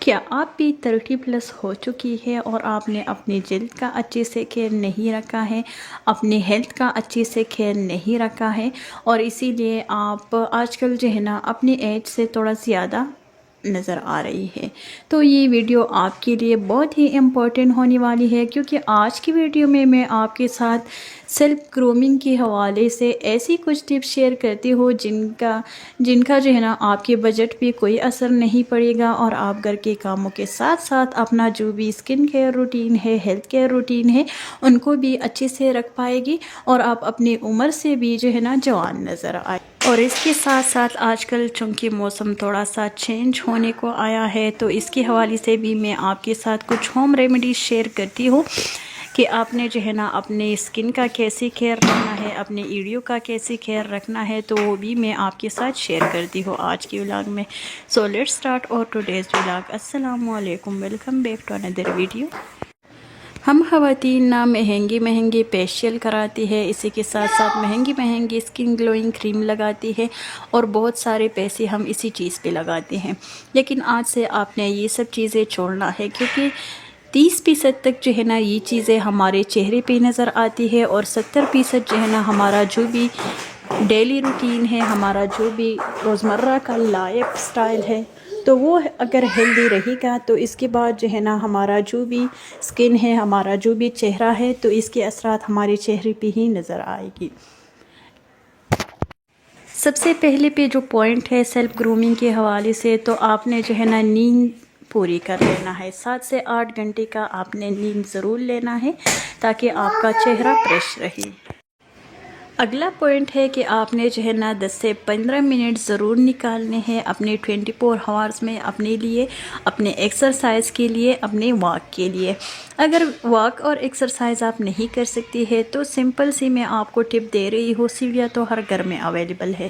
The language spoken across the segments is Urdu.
کیا آپ بھی 30+ ہو چکی ہے اور آپ نے اپنی جلد کا اچھے سے خیال نہیں رکھا ہے، اپنی ہیلتھ کا اچھے سے خیال نہیں رکھا ہے اور اسی لیے آپ آج کل جو ہے نا اپنی ایج سے تھوڑا زیادہ نظر آ رہی ہے، تو یہ ویڈیو آپ کے لیے بہت ہی امپورٹنٹ ہونے والی ہے، کیونکہ آج کی ویڈیو میں آپ کے ساتھ سیلف گرومنگ کے حوالے سے ایسی کچھ ٹپس شیئر کرتی ہوں جن کا جو ہے نا آپ کے بجٹ پہ کوئی اثر نہیں پڑے گا اور آپ گھر کے کاموں کے ساتھ ساتھ اپنا جو بھی اسکن کیئر روٹین ہے، ہیلتھ کیئر روٹین ہے، ان کو بھی اچھے سے رکھ پائے گی اور آپ اپنی عمر سے بھی جو ہے نا جوان نظر آئے۔ اور اس کے ساتھ ساتھ آج کل چونکہ موسم تھوڑا سا چینج ہونے کو آیا ہے، تو اس کے حوالے سے بھی میں آپ کے ساتھ کچھ ہوم ریمیڈیز شیئر کرتی ہوں کہ آپ نے جو ہے نا اپنے اسکن کا کیسے کیئر رکھنا ہے، اپنے ایڑیوں کا کیسے کیئر رکھنا ہے، تو وہ بھی میں آپ کے ساتھ شیئر کرتی ہوں آج کی ولاگ میں۔ سو لیٹس اسٹارٹ اور ٹوڈیز ولاگ۔ السلام علیکم، welcome back to another video. ہم خواتین نہ مہنگی فیشیل کراتی ہے، اسی کے ساتھ ساتھ مہنگی اسکن گلوئنگ کریم لگاتی ہے اور بہت سارے پیسے ہم اسی چیز پہ لگاتے ہیں، لیکن آج سے آپ نے یہ سب چیزیں چھوڑنا ہے، کیونکہ 30% تک جو ہے نا یہ چیزیں ہمارے چہرے پہ نظر آتی ہے اور 70% جو ہے نا ہمارا جو بھی ڈیلی روٹین ہے، ہمارا جو بھی روزمرہ کا لائف سٹائل ہے، تو وہ اگر ہیلدی رہے گا تو اس کے بعد جو ہے نا ہمارا جو بھی سکن ہے، ہمارا جو بھی چہرہ ہے، تو اس کے اثرات ہمارے چہرے پہ ہی نظر آئے گی۔ سب سے پہلے پہ جو پوائنٹ ہے سیلف گرومنگ کے حوالے سے، تو آپ نے جو ہے نا نیند پوری کر لینا ہے، 7 سے 8 گھنٹے کا آپ نے نیند ضرور لینا ہے تاکہ آپ کا چہرہ فریش رہے۔ اگلا پوائنٹ ہے کہ آپ نے جو ہے نا 10 سے 15 منٹ ضرور نکالنے ہیں اپنے 24 آورز میں، اپنے لیے، اپنے ایکسرسائز کے لیے، اپنے واک کے لیے۔ اگر واک اور ایکسرسائز آپ نہیں کر سکتی ہے تو سمپل سی میں آپ کو ٹپ دے رہی ہوں، سیڑھیاں تو ہر گھر میں اویلیبل ہے،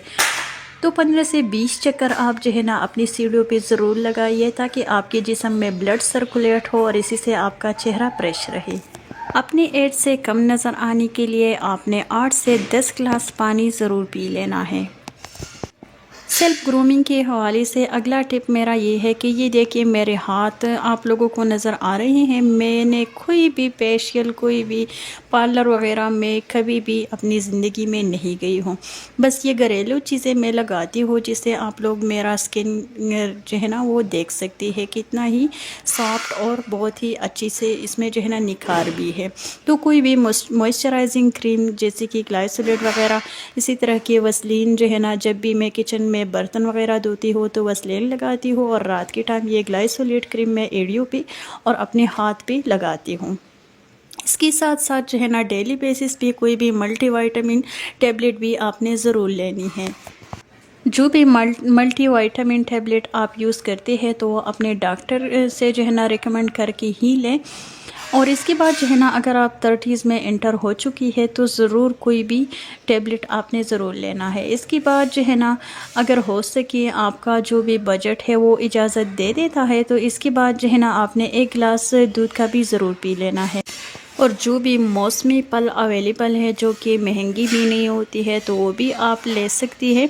تو 15 سے 20 چکر آپ جو ہے نا اپنی سیڑھیوں پہ ضرور لگائیے تاکہ آپ کے جسم میں بلڈ سرکولیٹ ہو اور اسی سے آپ کا چہرہ فریش رہے۔ اپنی ایج سے کم نظر آنے کے لیے آپ نے 8 سے 10 گلاس پانی ضرور پی لینا ہے۔ سیلف گرومنگ کے حوالے سے اگلا ٹپ میرا یہ ہے کہ یہ دیکھیں میرے ہاتھ آپ لوگوں کو نظر آ رہے ہیں، میں نے کوئی بھی فیشیل، کوئی بھی پارلر وغیرہ میں کبھی بھی اپنی زندگی میں نہیں گئی ہوں، بس یہ گھریلو چیزیں میں لگاتی ہوں جس سے آپ لوگ میرا اسکن جو ہے نا وہ دیکھ سکتی ہے کتنا ہی سافٹ اور بہت ہی اچھی سے اس میں جو ہے نا نکھار بھی ہے۔ تو کوئی بھی موئسچرائزنگ کریم جیسے کہ گلائسولیٹ وغیرہ، اسی طرح کے ویسلین جو ہے نا جب بھی میں کچن میں برتن وغیرہ دھوتی ہوں تو ویسلین لگاتی ہوں، اور رات کے ٹائم یہ گلائسولیٹ کریم میں ایڑیوں پہ اور اپنے ہاتھ پہ لگاتی ہوں۔ اس کے ساتھ ساتھ جو ہے نا ڈیلی بیسس پہ کوئی بھی ملٹی وائٹامن ٹیبلٹ بھی آپ نے ضرور لینی ہے۔ جو بھی ملٹی وائٹامن ٹیبلٹ آپ یوز کرتے ہیں تو وہ اپنے ڈاکٹر سے جو ہے نا ریکمنڈ کر کے ہی لیں، اور اس کے بعد جو ہے نا اگر آپ 30s میں انٹر ہو چکی ہے تو ضرور کوئی بھی ٹیبلٹ آپ نے ضرور لینا ہے۔ اس کے بعد جو ہے نا اگر ہو سکے آپ کا جو بھی بجٹ ہے وہ اجازت دے دیتا ہے تو اس کے بعد جو ہے نا آپ نے 1 گلاس دودھ کا بھی ضرور پی لینا ہے، اور جو بھی موسمی پھل اویلیبل ہے جو کہ مہنگی بھی نہیں ہوتی ہے تو وہ بھی آپ لے سکتی ہے۔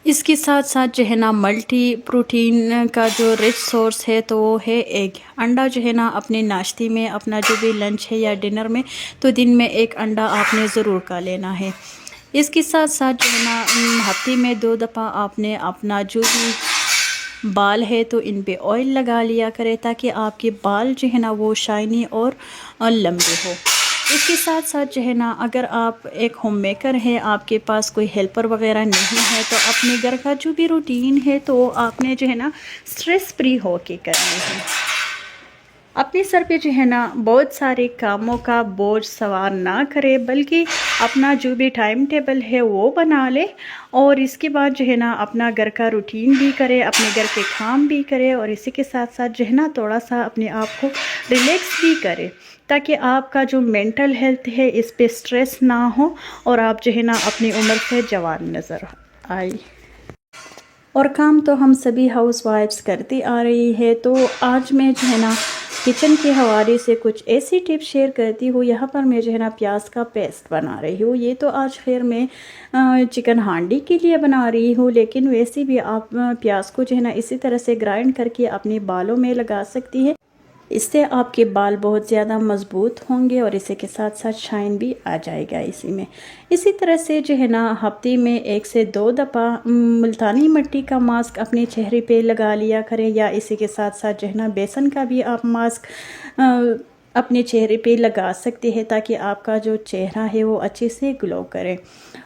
اس کے ساتھ ساتھ جو ہے نا ملٹی پروٹین کا جو رچ سورس ہے تو وہ ہے ایگ۔ انڈا جو ہے نا اپنے ناشتے میں، اپنا جو بھی لنچ ہے یا ڈنر میں، تو دن میں 1 انڈا آپ نے ضرور کھا لینا ہے۔ اس کے ساتھ ساتھ جو ہے نا ہفتے میں 2 دفعہ آپ نے اپنا جو بھی بال ہے تو ان پہ آئل لگا لیا کرے تاکہ آپ کے بال جو ہے نا وہ شائنی اور لمبے ہو۔ اس کے ساتھ ساتھ جو ہے نا اگر آپ ایک ہوم میکر ہے، آپ کے پاس کوئی ہیلپر وغیرہ نہیں ہے تو اپنے گھر کا جو بھی روٹین ہے تو آپ نے جو ہے نا سٹریس فری ہو کے کرنی ہے۔ اپنے سر پہ جو ہے نا بہت سارے کاموں کا بوجھ سوار نہ کرے، بلکہ اپنا جو بھی ٹائم ٹیبل ہے وہ بنا لے، اور اس کے بعد جو ہے نا اپنا گھر کا روٹین بھی کرے، اپنے گھر کے کام بھی کرے، اور اسی کے ساتھ ساتھ جو ہے نا تھوڑا سا اپنے آپ کو ریلیکس بھی کرے تاکہ آپ کا جو مینٹل ہیلتھ ہے اس پہ سٹریس نہ ہو اور آپ جو ہے نا اپنی عمر سے جوان نظر آئے۔ اور کام تو ہم سبھی ہاؤس وائفس کرتی آ رہی ہے، تو آج میں جو ہے نا کچن کے حوالے سے کچھ ایسی ٹپ شیئر کرتی ہوں۔ یہاں پر میں جو ہے نا پیاز کا پیسٹ بنا رہی ہوں۔ یہ تو آج خیر میں چکن ہانڈی کے لیے بنا رہی ہوں، لیکن ویسے بھی آپ پیاز کو جو ہے نا اسی طرح سے گرائنڈ کر کے اپنے بالوں میں لگا سکتی ہے۔ اس سے آپ کے بال بہت زیادہ مضبوط ہوں گے اور اسی کے ساتھ ساتھ شائن بھی آ جائے گا اسی میں۔ اسی طرح سے جو ہے نا ہفتے میں 1 سے 2 دفعہ ملتانی مٹی کا ماسک اپنے چہرے پہ لگا لیا کریں، یا اسی کے ساتھ ساتھ جو ہے نا بیسن کا بھی آپ ماسک اپنے چہرے پہ لگا سکتے ہیں، تاکہ آپ کا جو چہرہ ہے وہ اچھے سے گلو کرے۔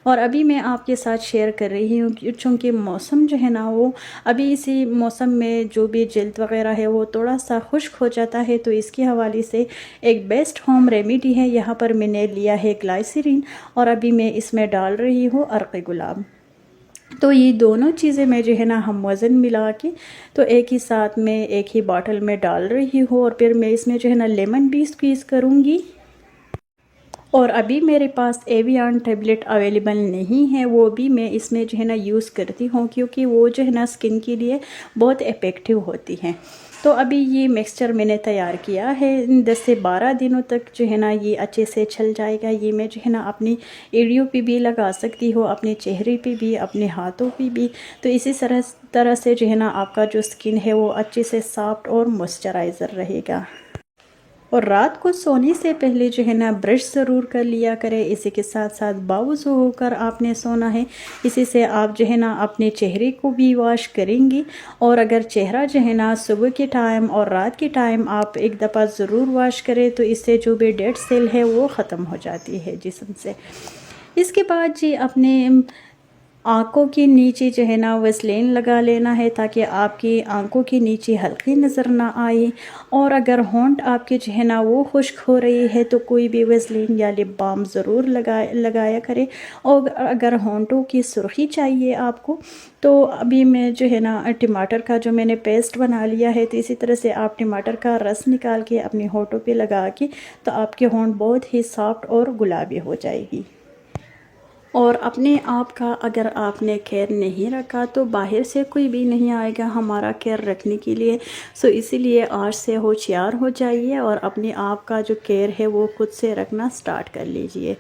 اور ابھی میں آپ کے ساتھ شیئر کر رہی ہوں کہ چونکہ موسم جو ہے نا وہ ابھی اسی موسم میں جو بھی جلد وغیرہ ہے وہ تھوڑا سا خشک ہو جاتا ہے، تو اس کے حوالے سے ایک بیسٹ ہوم ریمیڈی ہے۔ یہاں پر میں نے لیا ہے گلائسرین، اور ابھی میں اس میں ڈال رہی ہوں عرق گلاب۔ تو یہ دونوں چیزیں میں جو ہے نا ہم وزن ملا کے تو ایک ہی ساتھ میں ایک ہی باٹل میں ڈال رہی ہوں، اور پھر میں اس میں جو ہے نا لیمن بھی اسکویز کروں گی۔ اور ابھی میرے پاس ایویان ٹیبلٹ اویلیبل نہیں ہے، وہ بھی میں اس میں جو ہے نا یوز کرتی ہوں، کیونکہ وہ جو ہے نا اسکن کے لیے بہت افیکٹو ہوتی ہیں۔ تو ابھی یہ مکسچر میں نے تیار کیا ہے، 10 سے 12 دنوں تک جو ہے نا یہ اچھے سے چل جائے گا۔ یہ میں جو ہے نا اپنی ایڑیوں پہ بھی لگا سکتی ہوں، اپنے چہرے پہ بھی، اپنے ہاتھوں پہ بھی، تو اسی طرح سے جو ہے نا آپ کا جو اسکن ہے وہ اچھے سے سافٹ اور موئسچرائزر رہے گا۔ اور رات کو سونے سے پہلے جو ہے نا برش ضرور کر لیا کرے، اسی کے ساتھ ساتھ باوضو ہو کر آپ نے سونا ہے۔ اسی سے آپ جو ہے نا اپنے چہرے کو بھی واش کریں گی، اور اگر چہرہ جو ہے نا صبح کے ٹائم اور رات کے ٹائم آپ ایک دفعہ ضرور واش کریں، تو اس سے جو بھی ڈیڈ سیل ہے وہ ختم ہو جاتی ہے جسم سے۔ اس کے بعد جی اپنے آنکھوں کے نیچے جو ہے نا ویسلین لگا لینا ہے، تاکہ آپ کی آنکھوں کے نیچے ہلکی نظر نہ آئے۔ اور اگر ہونٹ آپ کے جو ہے نا وہ خشک ہو رہی ہے، تو کوئی بھی ویسلین یا لپ بام ضرور لگایا کرے۔ اور اگر ہونٹوں کی سرخی چاہیے آپ کو، تو ابھی میں جو ہے نا ٹماٹر کا جو میں نے پیسٹ بنا لیا ہے، تو اسی طرح سے آپ ٹماٹر کا رس نکال کے اپنے ہونٹوں پہ لگا کے، تو آپ کے ہونٹ بہت ہی سافٹ اور گلابی ہو جائے گی۔ اور اپنے آپ کا اگر آپ نے خیال نہیں رکھا، تو باہر سے کوئی بھی نہیں آئے گا ہمارا خیال رکھنے کے لیے۔ سو اسی لیے آج سے ہوشیار ہو جائیے، اور اپنے آپ کا جو کیئر ہے وہ خود سے رکھنا سٹارٹ کر لیجئے۔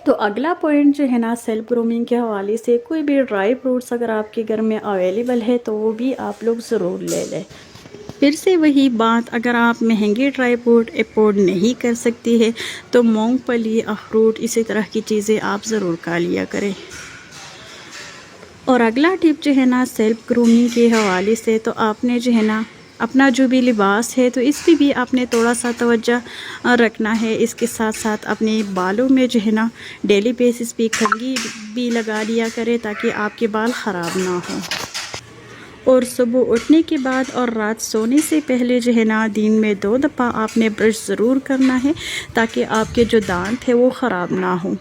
تو اگلا پوائنٹ جو ہے نا سیلف گرومنگ کے حوالے سے، کوئی بھی ڈرائی فروٹس اگر آپ کے گھر میں اویلیبل ہے تو وہ بھی آپ لوگ ضرور لے لیں۔ پھر سے وہی بات، اگر آپ مہنگے ڈرائی فروٹ افورڈ نہیں کر سکتی ہے، تو مونگ پھلی، اخروٹ، اسی طرح کی چیزیں آپ ضرور کھا لیا کریں۔ اور اگلا ٹپ جو ہے نا سیلف گرومنگ کے حوالے سے، تو آپ نے جو ہے نا اپنا جو بھی لباس ہے تو اس پہ بھی آپ نے تھوڑا سا توجہ رکھنا ہے۔ اس کے ساتھ ساتھ اپنے بالوں میں جو ہے نا ڈیلی بیسس پہ کنگھی بھی لگا لیا کرے، تاکہ آپ کے بال خراب نہ ہوں۔ اور صبح اٹھنے کے بعد اور رات سونے سے پہلے جو ہے نا دن میں 2 دفعہ آپ نے برش ضرور کرنا ہے، تاکہ آپ کے جو دانت ہے وہ خراب نہ ہوں۔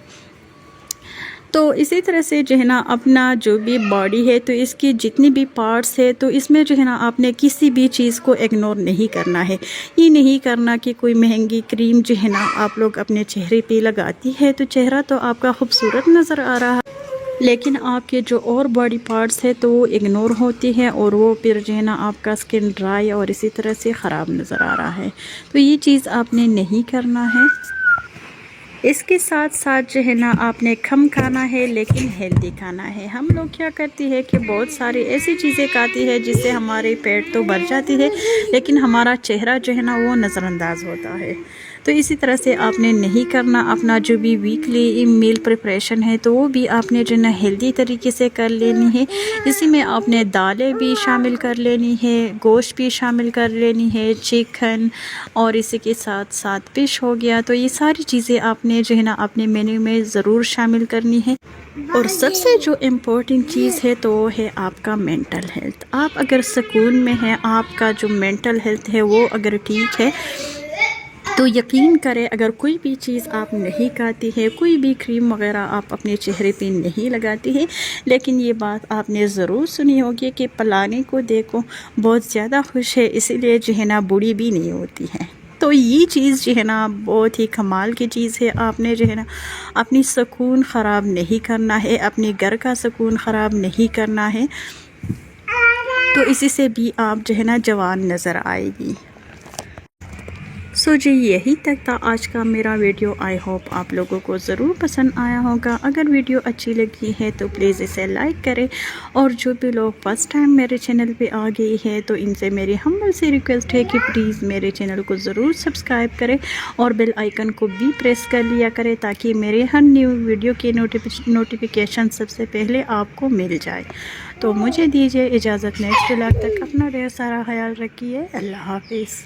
تو اسی طرح سے جو ہے نا اپنا جو بھی باڈی ہے، تو اس کی جتنی بھی پارٹس ہے، تو اس میں جو ہے نا آپ نے کسی بھی چیز کو اگنور نہیں کرنا ہے۔ یہ نہیں کرنا کہ کوئی مہنگی کریم جو ہے نا آپ لوگ اپنے چہرے پہ لگاتی ہے، تو چہرہ تو آپ کا خوبصورت نظر آ رہا ہے، لیکن آپ کے جو اور باڈی پارٹس ہے تو وہ اگنور ہوتی ہے، اور وہ پھر جو ہے نا آپ کا سکن ڈرائی اور اسی طرح سے خراب نظر آ رہا ہے۔ تو یہ چیز آپ نے نہیں کرنا ہے۔ اس کے ساتھ ساتھ جو ہے نا آپ نے کم کھانا ہے، لیکن ہیلدی کھانا ہے۔ ہم لوگ کیا کرتی ہے کہ بہت ساری ایسی چیزیں کھاتی ہے جس سے ہمارے پیٹ تو بھر جاتی ہے، لیکن ہمارا چہرہ جو ہے نا وہ نظر انداز ہوتا ہے۔ تو اسی طرح سے آپ نے نہیں کرنا۔ اپنا جو بھی ویکلی میل پریپریشن ہے تو وہ بھی آپ نے جو ہے نا ہیلدی طریقے سے کر لینی ہے۔ اسی میں آپ نے دالیں بھی شامل کر لینی ہے، گوشت بھی شامل کر لینی ہے، چکن، اور اسی کے ساتھ ساتھ فش ہو گیا۔ تو یہ ساری چیزیں آپ نے جو ہے نا اپنے مینیو میں ضرور شامل کرنی ہے۔ اور سب سے جو امپورٹنٹ چیز ہے تو وہ ہے آپ کا مینٹل ہیلتھ۔ آپ اگر سکون میں ہیں، آپ کا جو مینٹل ہیلتھ ہے وہ اگر ٹھیک ہے، تو یقین کریں اگر کوئی بھی چیز آپ نہیں کھاتی ہے، کوئی بھی کریم وغیرہ آپ اپنے چہرے پہ نہیں لگاتی ہے، لیکن یہ بات آپ نے ضرور سنی ہوگی کہ پلانے کو دیکھو بہت زیادہ خوش ہے، اسی لیے جو ہے نا بوڑھی بھی نہیں ہوتی ہے۔ تو یہ چیز جو ہے نا بہت ہی کمال کی چیز ہے۔ آپ نے جو ہے نا اپنی سکون خراب نہیں کرنا ہے، اپنے گھر کا سکون خراب نہیں کرنا ہے، تو اسی سے بھی آپ جو ہے نا جوان نظر آئے گی۔ سو جی یہی تک تھا آج کا میرا ویڈیو. آئی ہوپ آپ لوگوں کو ضرور پسند آیا ہوگا. اگر ویڈیو اچھی لگی ہے تو پلیز اسے لائک کریں, اور جو بھی لوگ فرسٹ ٹائم میرے چینل پہ آ گئی ہے تو ان سے میری ہمبل سی ریکویسٹ ہے کہ پلیز میرے چینل کو ضرور سبسکرائب کریں اور بیل آئیکن کو بھی پریس کر لیا کریں تاکہ میرے ہر نیو ویڈیو کی نوٹیفیکیشن سب سے پہلے آپ کو مل جائے. تو مجھے دیجیے اجازت, نیکسٹ ولاگ تک اپنا ڈھیر سارا خیال رکھیے. اللہ حافظ.